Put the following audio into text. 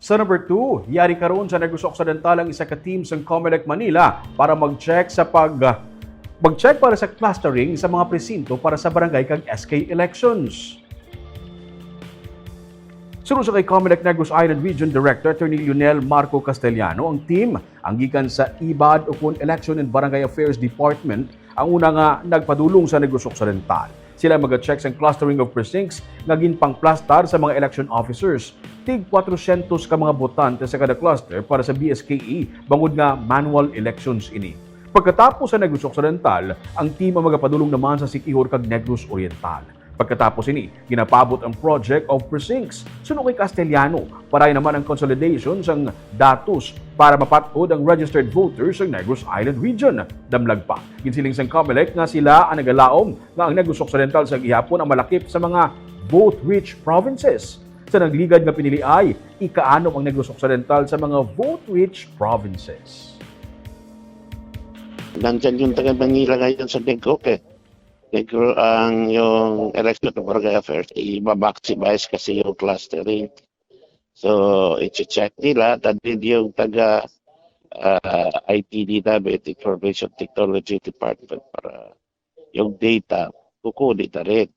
Sa number 2, Yari karon sa Negros Occidental ang isa ka team sa Comelec Manila para mag-check para sa clustering sa mga presinto para sa barangay kag SK elections. Sunod sa kay Comelec Negros Island Region Director Attorney Lionel Marco Castellano, ang team ang gikan sa IBAD o Election and Barangay Affairs Department ang una nga nagpadulong sa Negros Occidental. Sila mag-check sa clustering of precincts nga ginpangplastar sa mga election officers. Tig 400 ka mga botante sa kada cluster para sa BSKE bangod nga manual elections ini. Pagkatapos sa Negros Occidental, ang team ang magapadulong naman sa Siquijor kag Negros Oriental. Pagkatapos ini, ginapabot ang project of precincts. Suno kay Castellano, paray naman ang consolidation sang datos para mapatod ang registered voters sa Negros Island Region. Damlag pa, ginsiling sang Comelec nga sila ang nagalaom nga ang Negros Occidental sa gihapon ang malakip sa mga vote-rich provinces. Sa nagligad nga pinili ay, ikaanom ang Negros Occidental sa mga vote-rich provinces. Nandyan yung taga Manila ngayon sa Negros Negro ang yung election of Barangay Affairs, i-maximize kasi yung clustering. So, i-check nila, din yung taga ITD namin, Information Technology Department, para yung data, kukunin na rin.